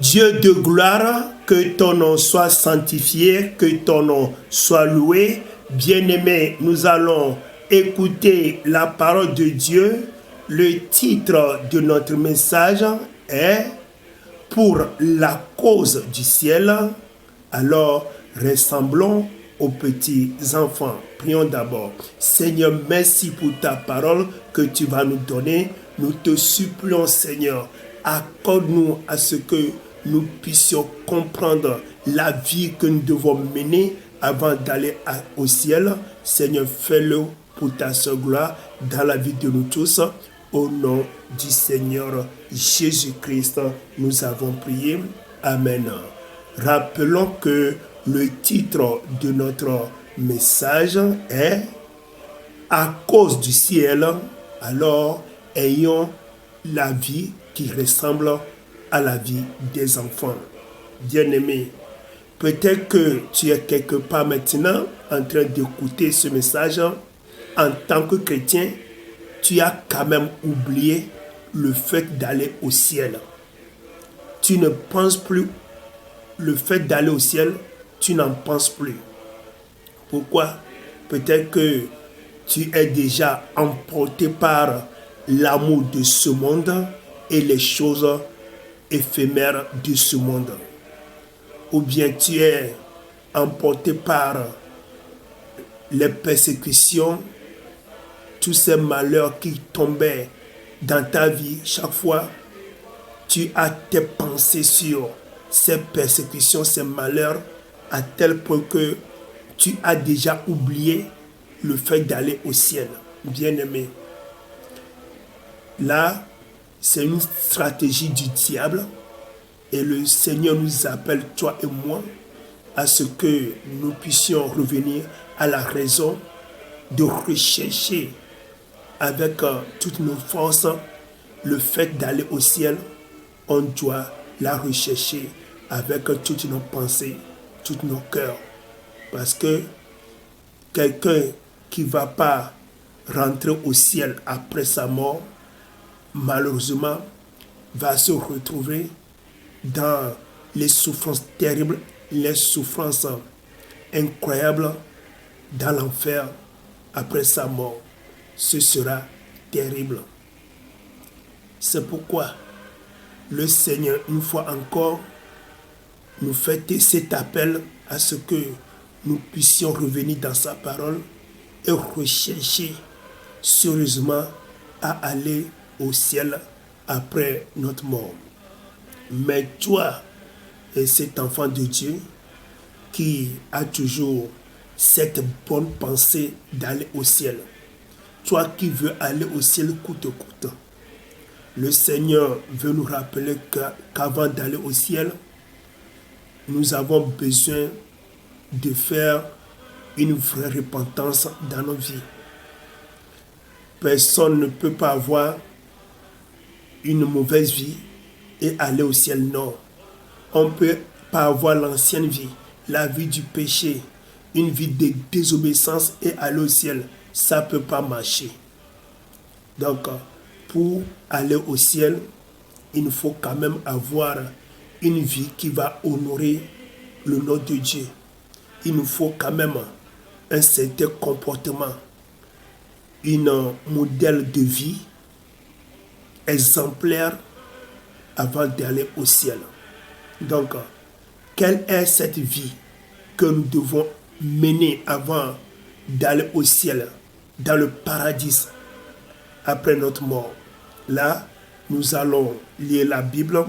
Dieu de gloire, que ton nom soit sanctifié, que ton nom soit loué. Bien-aimés, nous allons écouter la parole de Dieu. Le titre de notre message est « Pour la cause du ciel ». Alors, ressemblons aux petits enfants. Prions d'abord. Seigneur, merci pour ta parole que tu vas nous donner. Nous te supplions, Seigneur, accorde-nous à ce que nous puissions comprendre la vie que nous devons mener avant d'aller au ciel. Seigneur, fais-le pour ta seule gloire dans la vie de nous tous. Au nom du Seigneur Jésus-Christ, nous avons prié. Amen. Rappelons que le titre de notre message est « À cause du ciel, alors ayons la vie qui ressemble à la vie des enfants. » Bien-aimé, peut-être que tu es quelque part maintenant en train d'écouter ce message. En tant que chrétien, tu as quand même oublié le fait d'aller au ciel. Tu ne penses plus le fait d'aller au ciel, tu n'en penses plus. Pourquoi? Peut-être que tu es déjà emporté par l'amour de ce monde et les choses éphémères de ce monde. Ou bien tu es emporté par les persécutions, tous ces malheurs qui tombaient dans ta vie chaque fois. Tu as tes pensées sur ces persécutions, ces malheurs, à tel point que tu as déjà oublié le fait d'aller au ciel. Bien-aimé, là, c'est une stratégie du diable et le Seigneur nous appelle, toi et moi, à ce que nous puissions revenir à la raison de rechercher avec toutes nos forces le fait d'aller au ciel. On doit la rechercher avec toutes nos pensées, tous nos cœurs. Parce que quelqu'un qui ne va pas rentrer au ciel après sa mort, malheureusement, va se retrouver dans les souffrances terribles, les souffrances incroyables dans l'enfer après sa mort. Ce sera terrible. C'est pourquoi le Seigneur, une fois encore, nous fait cet appel à ce que nous puissions revenir dans sa parole et rechercher sérieusement à aller au ciel après notre mort. Mais toi et cet enfant de Dieu qui a toujours cette bonne pensée d'aller au ciel, toi qui veux aller au ciel coûte que coûte, le Seigneur veut nous rappeler qu'avant d'aller au ciel, nous avons besoin de faire une vraie repentance dans nos vies. Personne ne peut pas avoir une mauvaise vie et aller au ciel, non. On ne peut pas avoir l'ancienne vie, la vie du péché, une vie de désobéissance et aller au ciel. Ça ne peut pas marcher. Donc, pour aller au ciel, il faut quand même avoir une vie qui va honorer le nom de Dieu. Il nous faut quand même un certain comportement, un modèle de vie exemplaire avant d'aller au ciel. Donc, quelle est cette vie que nous devons mener avant d'aller au ciel, dans le paradis, après notre mort? Là, nous allons lire la Bible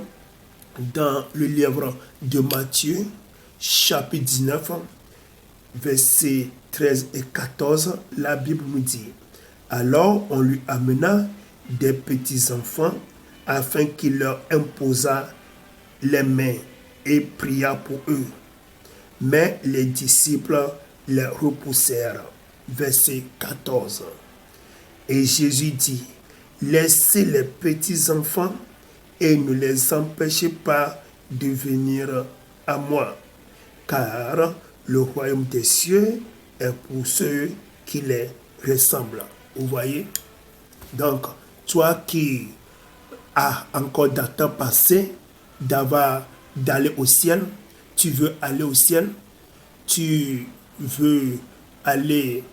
dans le livre de Matthieu, chapitre 19, versets 13 et 14. La Bible nous dit: alors on lui amena des petits enfants afin qu'il leur imposât les mains et pria pour eux. Mais les disciples les repoussèrent. Verset 14. Et Jésus dit: laissez les petits enfants et ne les empêchez pas de venir à moi, car le royaume des cieux est pour ceux qui les ressemblent. Vous voyez? Donc, toi qui as encore dans ton passé d'avoir d'aller au ciel, tu veux aller au ciel, tu veux aller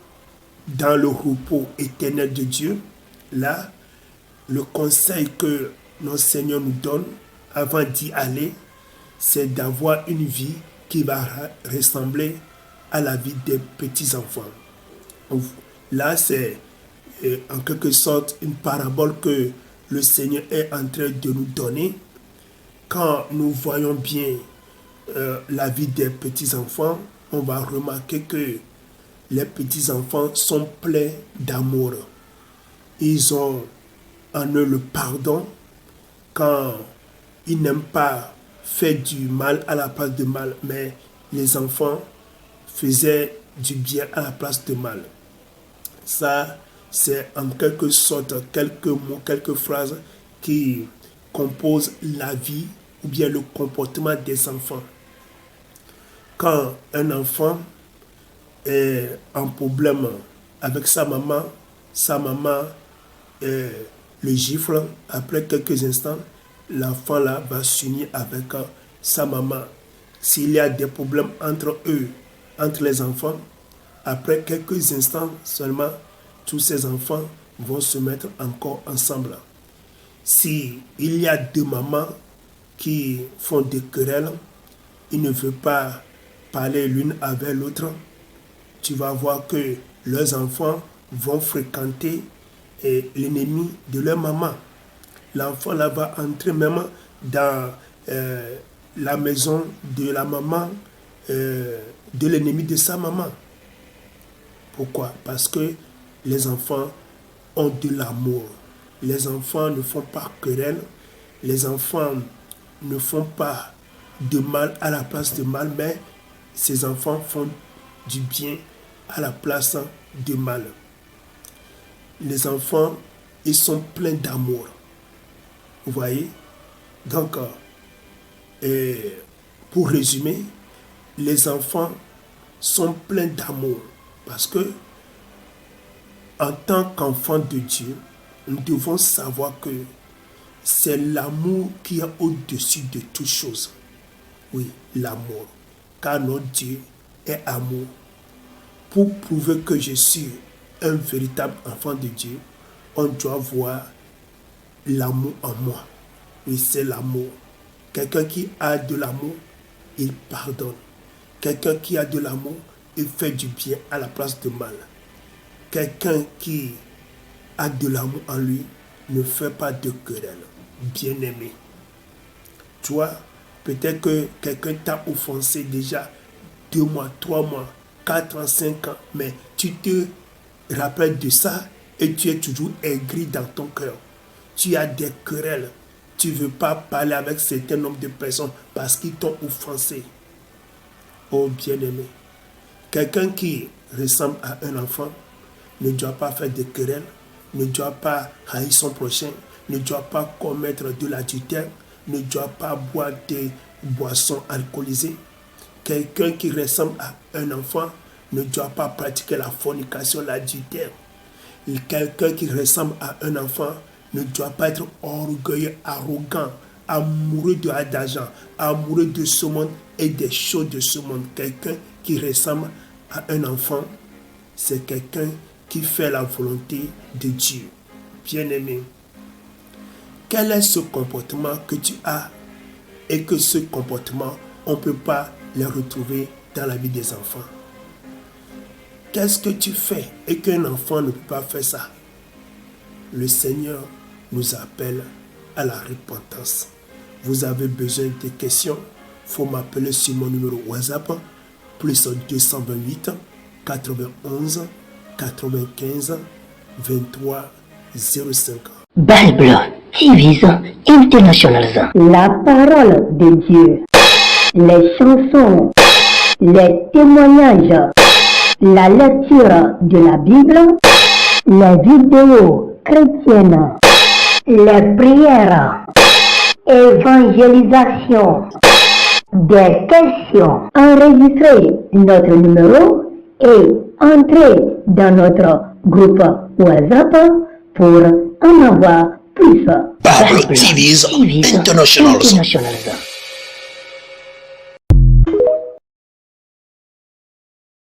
dans le repos éternel de Dieu, là, le conseil que notre Seigneur nous donne avant d'y aller, c'est d'avoir une vie qui va ressembler à la vie des petits-enfants. Là, c'est en quelque sorte une parabole que le Seigneur est en train de nous donner. Quand nous voyons bien la vie des petits-enfants, on va remarquer que les petits-enfants sont pleins d'amour. Ils ont en eux le pardon quand ils n'aiment pas faire du mal à la place de mal, mais les enfants faisaient du bien à la place de mal. Ça, c'est en quelque sorte quelques mots, quelques phrases qui composent la vie ou bien le comportement des enfants. Quand un enfant est en problème avec sa maman le gifle, après quelques instants, l'enfant là va s'unir avec sa maman. S'il y a des problèmes entre eux, entre les enfants, après quelques instants seulement, tous ces enfants vont se mettre encore ensemble. Si il y a deux mamans qui font des querelles, ils ne veulent pas parler l'une avec l'autre, tu vas voir que leurs enfants vont fréquenter l'ennemi de leur maman. L'enfant là va entrer même dans la maison de la maman de l'ennemi de sa maman. Pourquoi? Parce que les enfants ont de l'amour. Les enfants ne font pas querelle. Les enfants ne font pas de mal à la place de mal, mais ces enfants font du bien à la place de mal. Les enfants, ils sont pleins d'amour. Vous voyez? Donc, pour résumer, les enfants sont pleins d'amour parce que en tant qu'enfants de Dieu, nous devons savoir que c'est l'amour qui est au-dessus de toutes choses. Oui, l'amour. Car notre Dieu est amour. Pour prouver que je suis un véritable enfant de Dieu, on doit voir l'amour en moi. Oui, c'est l'amour. Quelqu'un qui a de l'amour, il pardonne. Quelqu'un qui a de l'amour, il fait du bien à la place de mal. Quelqu'un qui a de l'amour en lui ne fait pas de querelle. Bien-aimé. Toi, peut-être que quelqu'un t'a offensé déjà 2 mois, 3 mois, 4 ans, 5 ans, mais tu te rappelles de ça et tu es toujours aigri dans ton cœur. Tu as des querelles. Tu ne veux pas parler avec certains nombre de personnes parce qu'ils t'ont offensé. Oh bien-aimé, quelqu'un qui ressemble à un enfant ne doit pas faire de querelles, ne doit pas haïr son prochain, ne doit pas commettre de l'adultère, ne doit pas boire des boissons alcoolisées. Quelqu'un qui ressemble à un enfant ne doit pas pratiquer la fornication, l'adultère. Quelqu'un qui ressemble à un enfant ne doit pas être orgueilleux, arrogant, amoureux de l'argent, amoureux de ce monde et des choses de ce monde. Quelqu'un qui ressemble à un enfant, c'est quelqu'un qui fait la volonté de Dieu. Bien-aimé, quel est ce comportement que tu as et que ce comportement, on ne peut pas le retrouver dans la vie des enfants? Qu'est-ce que tu fais et qu'un enfant ne peut pas faire ça? Le Seigneur nous appelle à la repentance. Vous avez besoin de questions? Il faut m'appeler sur mon numéro WhatsApp, plus 228 91 95 23 05. Bible TV International. La parole de Dieu, les chansons, les témoignages, la lecture de la Bible, les vidéos chrétiennes, les prières, évangélisation, des questions. Enregistrez notre numéro et entrez dans notre groupe WhatsApp pour en avoir plus. Bible TV International.